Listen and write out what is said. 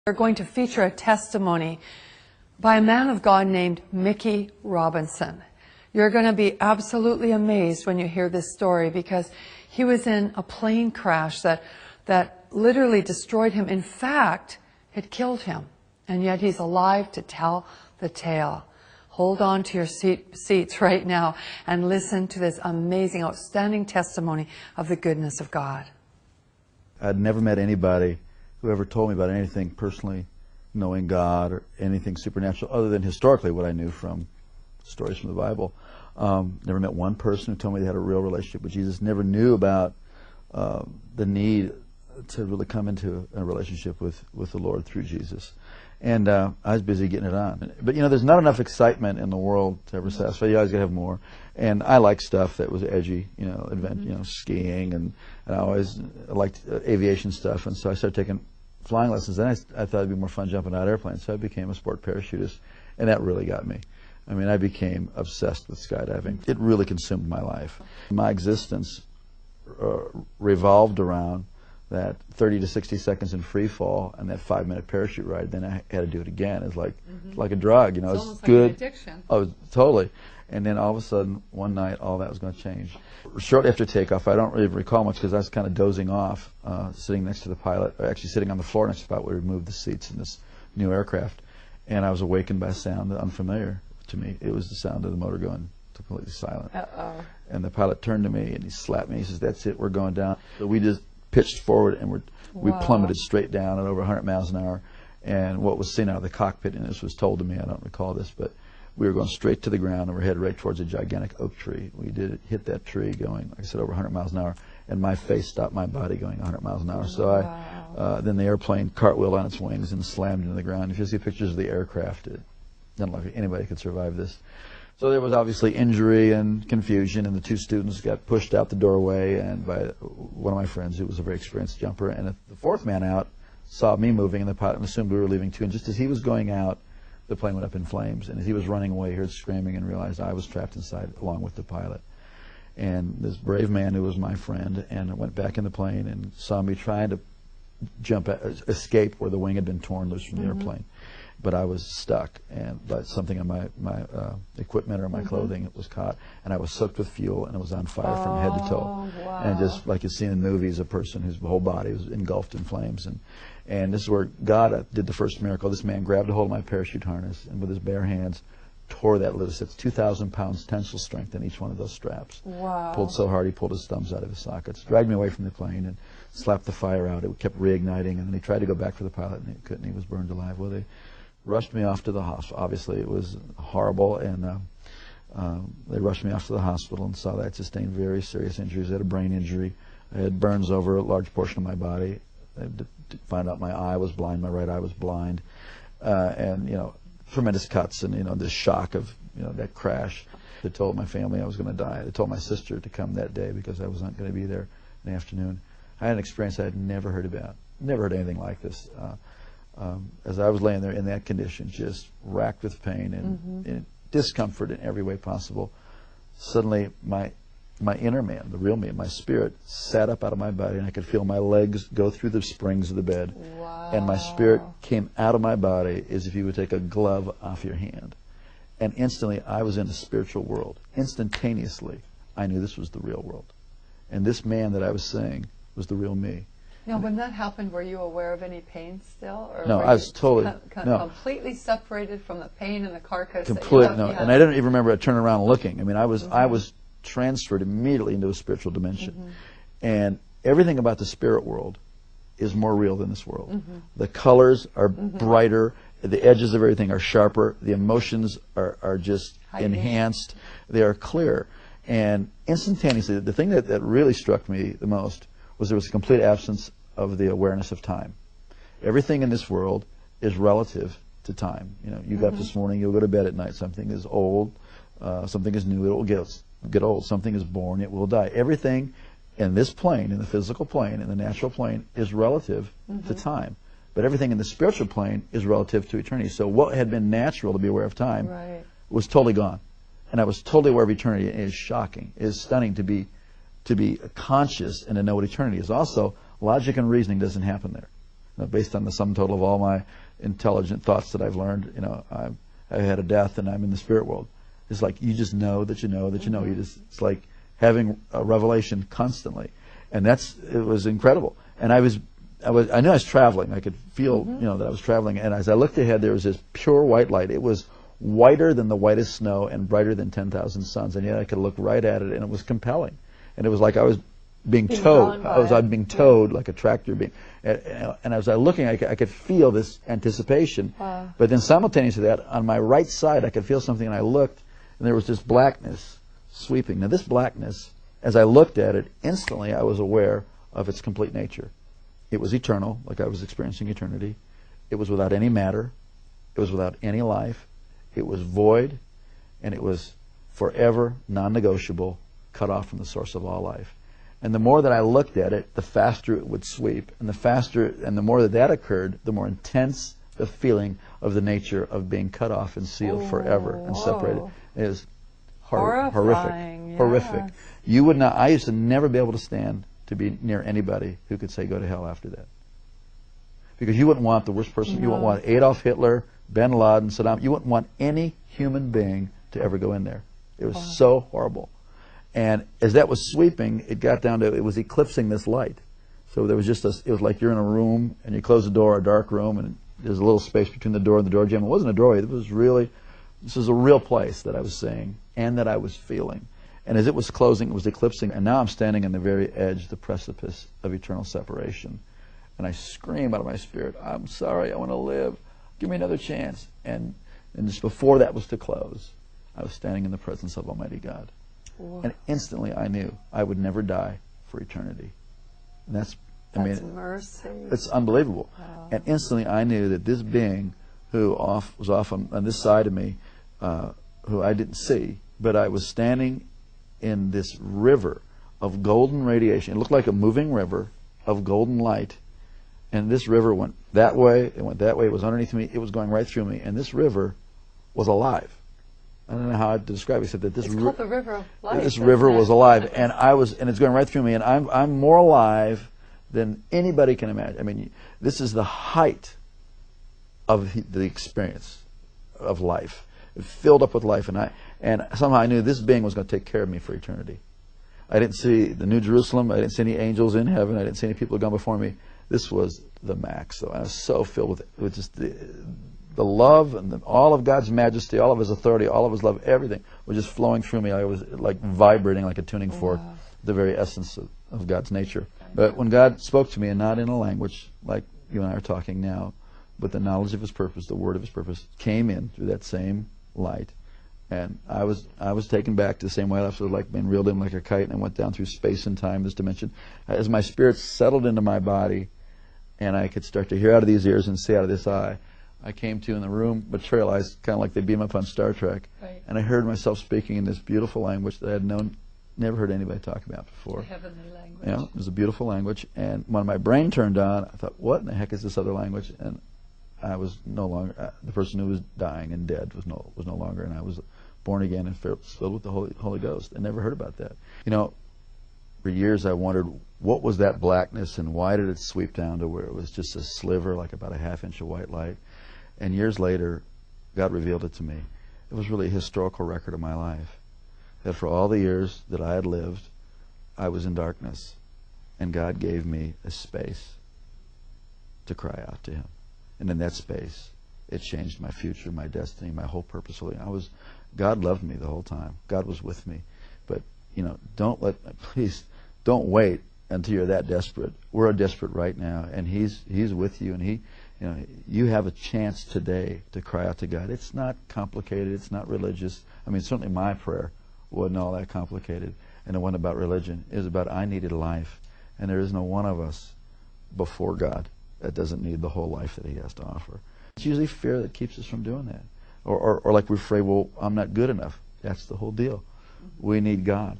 We're going to feature a testimony by a man of God named Mickey Robinson. You're going to be absolutely amazed when you hear this story, because he was in a plane crash that literally destroyed him. In fact, it killed him. And yet he's alive to tell the tale. Hold on to your seats right now and listen to this amazing, outstanding testimony of the goodness of God. I'd never met anybody who ever told me about anything personally knowing God or anything supernatural other than historically what I knew from stories from the Bible. Never met one person who told me they had a real relationship with Jesus. Never knew about the need to really come into a relationship with the Lord through Jesus. And I was busy getting it on. But, you know, there's not enough excitement in the world to ever satisfy. You always got to have more. And I like stuff that was edgy, you know, skiing, and I always liked aviation stuff. And so I started taking flying lessons. Then I thought it'd be more fun jumping out of airplanes. So I became a sport parachutist, and that really got me. I mean, I became obsessed with skydiving. It really consumed my life. My existence revolved around that 30 to 60 seconds in free fall and that 5-minute parachute ride. Then I had to do it again. It's like a drug, you know. It's it's almost good. Like an addiction. Oh, totally. And then all of a sudden, one night, all that was going to change. Shortly after takeoff, I don't really recall much because I was kind of dozing off, sitting next to the pilot, or actually sitting on the floor next to the pilot where we moved the seats in this new aircraft. And I was awakened by a sound unfamiliar to me. It was the sound of the motor going completely silent. Uh-oh. And the pilot turned to me and he slapped me. He says, "That's it, we're going down." So we just pitched forward and we plummeted straight down at over 100 miles an hour. And what was seen out of the cockpit, and this was told to me, I don't recall this, but we were going straight to the ground and we're headed right towards a gigantic oak tree. We did hit that tree going, like I said, over 100 miles an hour, and my face stopped my body going 100 miles an hour. So then the airplane cartwheeled on its wings and slammed into the ground. If you see pictures of the aircraft, it doesn't look like anybody could survive this. So there was obviously injury and confusion, and the two students got pushed out the doorway and by one of my friends who was a very experienced jumper. And the fourth man out saw me moving, and the pilot assumed we were leaving too. And just as he was going out, the plane went up in flames. And as he was running away, he heard screaming and realized I was trapped inside along with the pilot. And this brave man who was my friend and went back in the plane and saw me trying to escape where the wing had been torn loose from the airplane. But I was stuck, and something on my equipment or my clothing was caught, and I was soaked with fuel, and it was on fire from head to toe. Wow. And just like you see in movies, a person whose whole body was engulfed in flames. And this is where God did the first miracle. This man grabbed a hold of my parachute harness and with his bare hands tore that loose. It's 2,000 pounds tensile strength in each one of those straps. Wow. Pulled so hard he pulled his thumbs out of his sockets. Dragged me away from the plane and slapped the fire out. It kept reigniting, and then he tried to go back for the pilot, and he couldn't. He was burned alive. Well, they rushed me off to the hospital. Obviously, it was horrible, and they rushed me off to the hospital and saw that I had sustained very serious injuries. I had a brain injury. I had burns over a large portion of my body. I had to find out my eye was blind, my right eye was blind, and, you know, tremendous cuts, and, you know, this shock of, you know, that crash. They told my family I was going to die. They told my sister to come that day because I was not going to be there in the afternoon. I had an experience I had never heard about. Never heard anything like this. As I was laying there in that condition, just racked with pain and discomfort in every way possible, suddenly my inner man, the real me, my spirit, sat up out of my body, and I could feel my legs go through the springs of the bed. Wow. And my spirit came out of my body as if you would take a glove off your hand. And instantly, I was in the spiritual world. Instantaneously, I knew this was the real world. And this man that I was seeing was the real me. Now, when that happened, were you aware of any pain still? Or no, I was totally completely separated from the pain and the carcass. Completely, no. And I didn't even remember turning around and looking. I mean, I was transferred immediately into a spiritual dimension. And everything about the spirit world is more real than this world. The colors are brighter. The edges of everything are sharper. The emotions are just enhanced. They are clear. And instantaneously, the thing that really struck me the most was there was a complete absence of the awareness of time. Everything in this world is relative to time. You know, you got up this morning, you'll go to bed at night. Something is old, something is new, it will get old. Something is born, it will die. Everything in this plane, in the physical plane, in the natural plane, is relative to time. But everything in the spiritual plane is relative to eternity. So what had been natural to be aware of time was totally gone. And I was totally aware of eternity. It is shocking. It is stunning to be conscious and to know what eternity is. Also, logic and reasoning doesn't happen there. based on the sum total of all my intelligent thoughts that I've learned, I had a death and I'm in the spirit world. It's like you just know that you know that you know. It's like having a revelation constantly, and it was incredible. And I knew I was traveling. I could feel, that I was traveling. And as I looked ahead, there was this pure white light. It was whiter than the whitest snow and brighter than 10,000 suns. And yet I could look right at it, and it was compelling. And it was like I was being towed. I was being towed like a tractor being. And as I was looking, I could feel this anticipation. Wow. But then simultaneous to that, on my right side, I could feel something, and I looked, and there was this blackness sweeping. Now, this blackness, as I looked at it, instantly I was aware of its complete nature. It was eternal, like I was experiencing eternity. It was without any matter. It was without any life. It was void, and it was forever non-negotiable, cut off from the source of all life. And the more that I looked at it, the faster it would sweep. And the more that occurred, the more intense the feeling of the nature of being cut off and sealed forever and separated. It is horrific. Yes. Horrific. You would not. I used to never be able to stand to be near anybody who could say go to hell after that. Because you wouldn't want the worst person. No. You wouldn't want Adolf Hitler, bin Laden, Saddam. You wouldn't want any human being to ever go in there. It was so horrible. And as that was sweeping, it got down to, it was eclipsing this light. So there was just it was like you're in a room and you close the door, a dark room, and there's a little space between the door and the door jamb. It wasn't a doorway. This was a real place that I was seeing and that I was feeling. And as it was closing, it was eclipsing. And now I'm standing on the very edge, the precipice of eternal separation. And I scream out of my spirit, I'm sorry, I want to live. Give me another chance. And just before that was to close, I was standing in the presence of Almighty God. Whoa. And instantly I knew I would never die for eternity. And that's mercy. It's unbelievable. Wow. And instantly I knew that this being who was off on this side of me, who I didn't see, but I was standing in this river of golden radiation. It looked like a moving river of golden light. And this river went that way, it went that way, it was underneath me, it was going right through me. And this river was alive. I don't know how to describe it, except that this called the river of life. This river was alive, and it's going right through me, and I'm more alive than anybody can imagine. I mean, this is the height of the experience of life. It filled up with life, and somehow I knew this being was going to take care of me for eternity. I didn't see the New Jerusalem. I didn't see any angels in heaven. I didn't see any people who had gone before me. This was the max. So I was so filled with just the love and all of God's majesty, all of His authority, all of His love, everything was just flowing through me. I was like vibrating like a tuning fork, the very essence of God's nature. But when God spoke to me, and not in a language like you and I are talking now, but the knowledge of His purpose, the word of His purpose, came in through that same light. And I was taken back to the same way I was like being reeled in like a kite, and I went down through space and time, this dimension. As my spirit settled into my body, and I could start to hear out of these ears and see out of this eye, I came to in the room materialized, kind of like they beam up on Star Trek. Right. And I heard myself speaking in this beautiful language that I had never heard anybody talk about before. The heavenly language. Yeah, it was a beautiful language. And when my brain turned on, I thought, what in the heck is this other language? And I was no longer, the person who was dying and dead was no longer, and I was born again and filled with the Holy Ghost. I never heard about that. For years I wondered, what was that blackness, and why did it sweep down to where it was just a sliver, like about a half-inch of white light? And years later, God revealed it to me. It was really a historical record of my life. That for all the years that I had lived, I was in darkness. And God gave me a space to cry out to Him. And in that space, it changed my future, my destiny, my whole purpose. God loved me the whole time. God was with me. But, please, don't wait until you're that desperate. We're desperate right now, and He's with you, and you have a chance today to cry out to God. It's not complicated. It's not religious. I mean, certainly my prayer wasn't all that complicated, and it wasn't about religion. It was about I needed life, and there is no one of us before God that doesn't need the whole life that He has to offer. It's usually fear that keeps us from doing that, or like we're afraid, well, I'm not good enough. That's the whole deal. We need God.